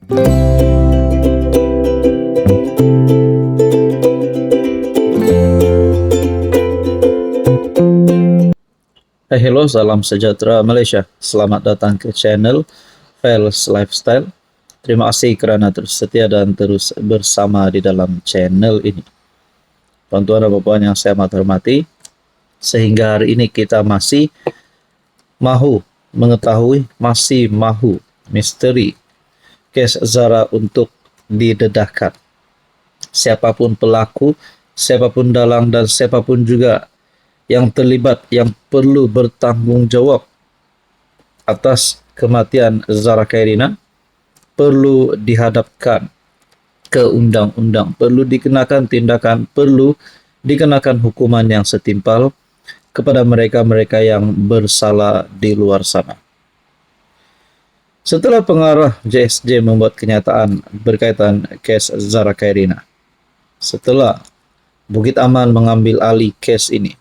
Hello, salam sejahtera Malaysia. Selamat datang ke channel Fels Lifestyle. Terima kasih kerana terus setia dan terus bersama di dalam channel ini. Tuan-tuan dan puan yang saya amat hormati, sehingga hari ini kita masih mahu mengetahui, masih mahu misteri kes Zara untuk didedahkan. Siapapun pelaku, siapapun dalang dan siapapun juga yang terlibat yang perlu bertanggungjawab atas kematian Zara Khairina perlu dihadapkan ke undang-undang, perlu dikenakan tindakan, perlu dikenakan hukuman yang setimpal kepada mereka-mereka yang bersalah di luar sana. Setelah pengarah JSJ membuat kenyataan berkaitan kes Zara Khairina, setelah Bukit Aman mengambil alih kes ini,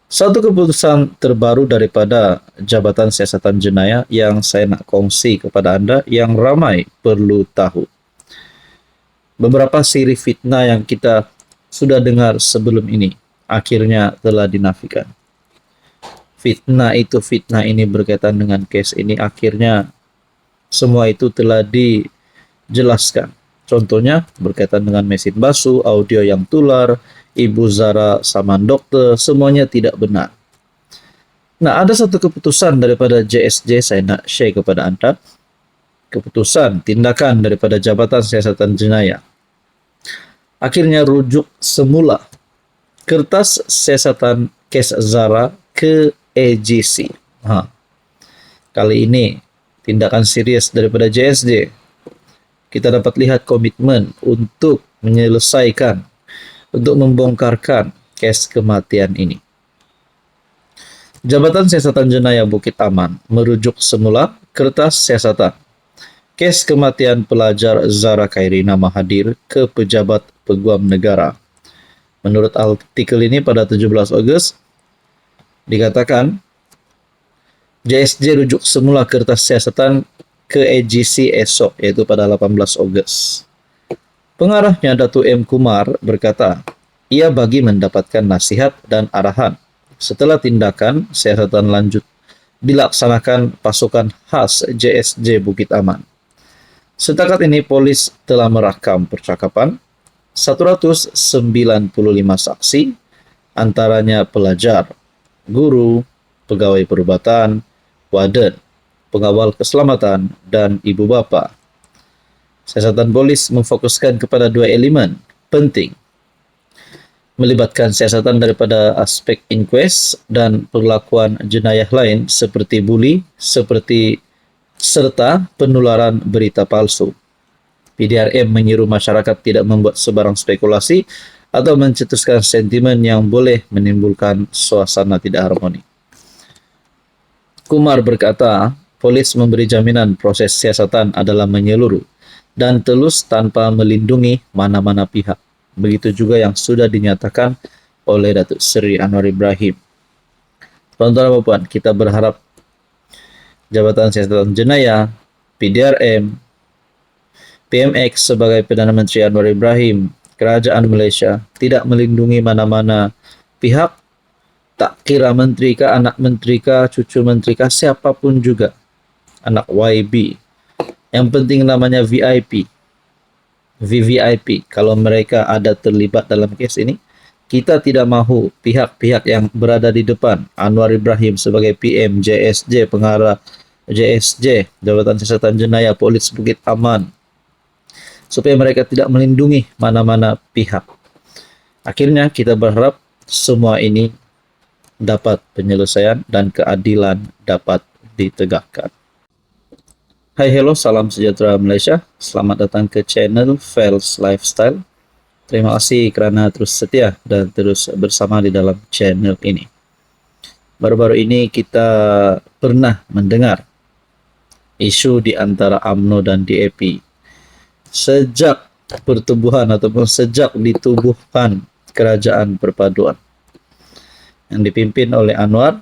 satu keputusan terbaru daripada Jabatan Siasatan Jenayah yang saya nak kongsi kepada anda yang ramai perlu tahu. Beberapa siri fitnah yang kita sudah dengar sebelum ini akhirnya telah dinafikan. Fitnah ini berkaitan dengan kes ini, akhirnya semua itu telah dijelaskan. Contohnya berkaitan dengan mesin basuh, audio yang tular, Ibu Zara sama dokter, semuanya tidak benar. Nah, ada satu keputusan daripada JSJ saya nak share kepada anda. Keputusan tindakan daripada Jabatan Siasatan Jenayah. Akhirnya rujuk semula kertas siasatan kes Zara ke AGC. Kali ini tindakan serius daripada JSJ. Kita dapat lihat komitmen untuk menyelesaikan, untuk membongkarkan kes kematian ini. Jabatan Siasatan Jenayah Bukit Aman merujuk semula kertas siasatan kes kematian pelajar Zara Khairina Mahathir ke Pejabat Peguam Negara. Menurut artikel ini pada 17 Ogos dikatakan JSJ rujuk semula kertas siasatan ke AGC esok, yaitu pada 18 Ogos. Pengarahnya Datuk M. Kumar berkata, ia bagi mendapatkan nasihat dan arahan setelah tindakan siasatan lanjut dilaksanakan pasukan khas JSJ Bukit Aman. Setakat ini polis telah merakam percakapan 195 saksi, antaranya pelajar, guru, pegawai perubatan, warden, pengawal keselamatan, dan ibu bapa. Siasatan polis memfokuskan kepada dua elemen penting, melibatkan siasatan daripada aspek inquest dan perlakuan jenayah lain seperti buli, serta penularan berita palsu. PDRM menyeru masyarakat tidak membuat sebarang spekulasi atau mencetuskan sentimen yang boleh menimbulkan suasana tidak harmoni. Kumar berkata, polis memberi jaminan proses siasatan adalah menyeluruh dan telus tanpa melindungi mana-mana pihak. Begitu juga yang sudah dinyatakan oleh Datuk Seri Anwar Ibrahim. Tuan-tuan dan puan, kita berharap Jabatan Siasatan Jenayah, PDRM, PMX sebagai Perdana Menteri Anwar Ibrahim, Kerajaan Malaysia tidak melindungi mana-mana pihak, tak kira menteri kah, anak menteri kah, cucu menteri kah, siapapun juga, anak YB. Yang penting namanya VIP, VVIP. Kalau mereka ada terlibat dalam kes ini, kita tidak mahu pihak-pihak yang berada di depan, Anwar Ibrahim sebagai PM, JSJ, pengarah JSJ, Jabatan Siasatan Jenayah, Polis Bukit Aman, supaya mereka tidak melindungi mana-mana pihak. Akhirnya kita berharap semua ini dapat penyelesaian dan keadilan dapat ditegakkan. Hai, hello, salam sejahtera Malaysia. Selamat datang ke channel Fels Lifestyle. Terima kasih kerana terus setia dan terus bersama di dalam channel ini. Baru-baru ini kita pernah mendengar isu di antara UMNO dan DAP. Sejak pertubuhan ataupun sejak ditubuhkan Kerajaan Perpaduan yang dipimpin oleh Anwar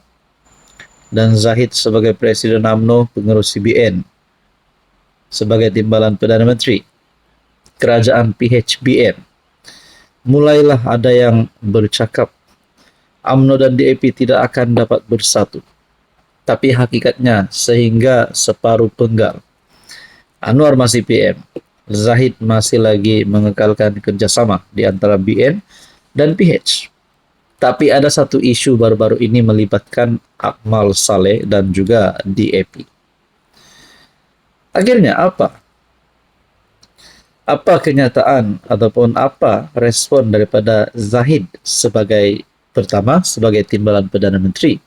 dan Zahid sebagai Presiden UMNO, pengurus CBN, sebagai timbalan Perdana Menteri kerajaan PHBN. Mulailah ada yang bercakap UMNO dan DAP tidak akan dapat bersatu. Tapi hakikatnya sehingga separuh penggal. Anwar masih PM, Zahid masih lagi mengekalkan kerjasama di antara BN dan PH. Tapi ada satu isu baru-baru ini melibatkan Akmal Saleh dan juga DAP. Akhirnya apa? Apa kenyataan ataupun apa respon daripada Zahid pertama sebagai timbalan Perdana Menteri,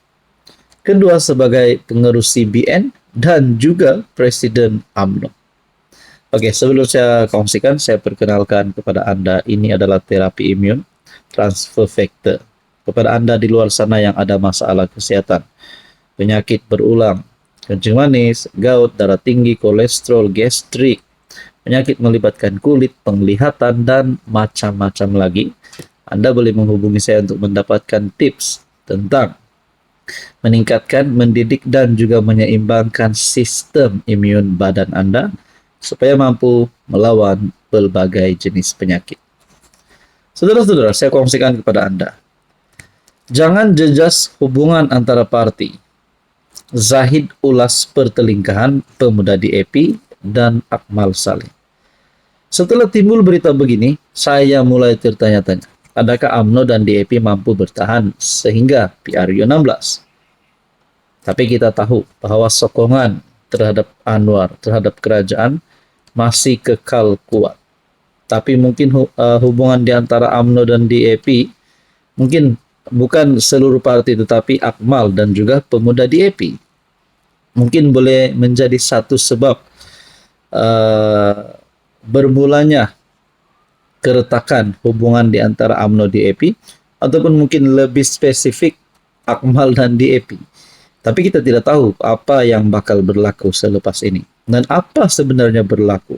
kedua sebagai pengerusi BN dan juga Presiden UMNO. Oke, sebelum saya kongsikan, saya perkenalkan kepada Anda, ini adalah terapi imun transfer factor. Kepada Anda di luar sana yang ada masalah kesehatan, penyakit berulang, kencing manis, gout, darah tinggi, kolesterol, gastrik, penyakit melibatkan kulit, penglihatan, dan macam-macam lagi, Anda boleh menghubungi saya untuk mendapatkan tips tentang meningkatkan, mendidik, dan juga menyeimbangkan sistem imun badan Anda supaya mampu melawan berbagai jenis penyakit. Saudara-saudara, saya kongsikan kepada Anda. Jangan jejas hubungan antara parti. Zahid ulas pertelingkahan pemuda DAP dan Akmal Saleh. Setelah timbul berita begini, saya mulai tertanya-tanya, adakah UMNO dan DAP mampu bertahan sehingga PRU 16? Tapi kita tahu bahwa sokongan terhadap Anwar, terhadap kerajaan masih kekal kuat. Tapi mungkin hubungan di antara UMNO dan DAP, mungkin bukan seluruh parti tetapi Akmal dan juga pemuda DAP, mungkin boleh menjadi satu sebab bermulanya keretakan hubungan di antara UMNO DAP, ataupun mungkin lebih spesifik Akmal dan DAP. Tapi kita tidak tahu apa yang bakal berlaku selepas ini dan apa sebenarnya berlaku.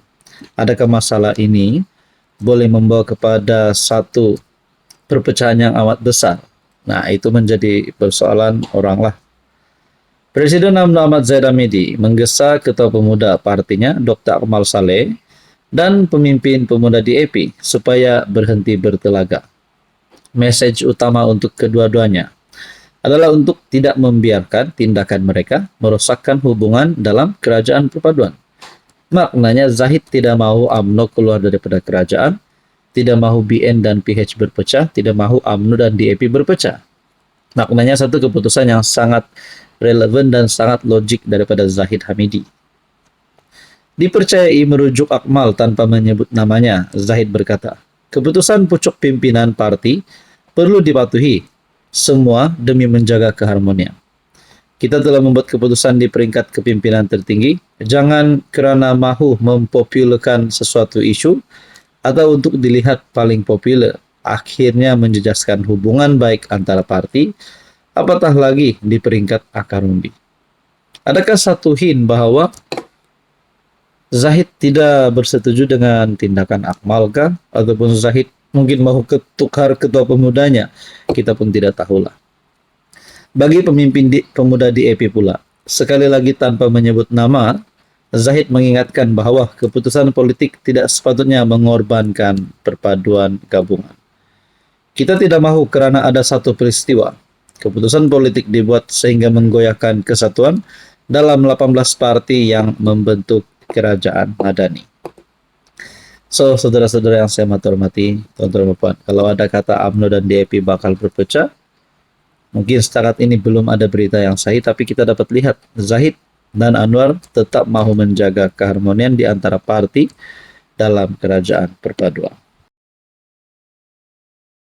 Adakah masalah ini boleh membawa kepada satu perpecahan yang amat besar? Nah, itu menjadi persoalan oranglah. Presiden UMNO Ahmad Zahid Hamidi menggesa Ketua Pemuda partinya Dr. Akmal Saleh dan pemimpin pemuda DAP supaya berhenti bertelaga. Mesej utama untuk kedua-duanya adalah untuk tidak membiarkan tindakan mereka merosakkan hubungan dalam kerajaan perpaduan. Maknanya Zahid tidak mahu UMNO keluar daripada kerajaan, tidak mahu BN dan PH berpecah, tidak mahu UMNO dan DAP berpecah. Maknanya satu keputusan yang sangat relevan dan sangat logik daripada Zahid Hamidi. Dipercayai merujuk Akmal tanpa menyebut namanya, Zahid berkata, keputusan pucuk pimpinan parti perlu dipatuhi, semua demi menjaga keharmonian. Kita telah membuat keputusan di peringkat kepimpinan tertinggi, jangan kerana mahu mempopulerkan sesuatu isu atau untuk dilihat paling populer, akhirnya menjejaskan hubungan baik antara parti, apatah lagi di peringkat akar umbi. Adakah satu hint bahwa Zahid tidak bersetuju dengan tindakan Akmal kah? Ataupun Zahid mungkin mau tukar ketua pemudanya? Kita pun tidak tahulah. Bagi pemimpin pemuda DAP pula, sekali lagi tanpa menyebut nama, Zahid mengingatkan bahwa keputusan politik tidak sepatutnya mengorbankan perpaduan gabungan. Kita tidak mahu kerana ada satu peristiwa, keputusan politik dibuat sehingga menggoyahkan kesatuan dalam 18 parti yang membentuk kerajaan madani. So, saudara-saudara yang saya hormati, tuan-tuan dan puan, kalau ada kata UMNO dan DAP bakal berpecah, mungkin setakat ini belum ada berita yang sahih, tapi kita dapat lihat Zahid dan Anwar tetap mahu menjaga keharmonian di antara parti dalam kerajaan perpaduan.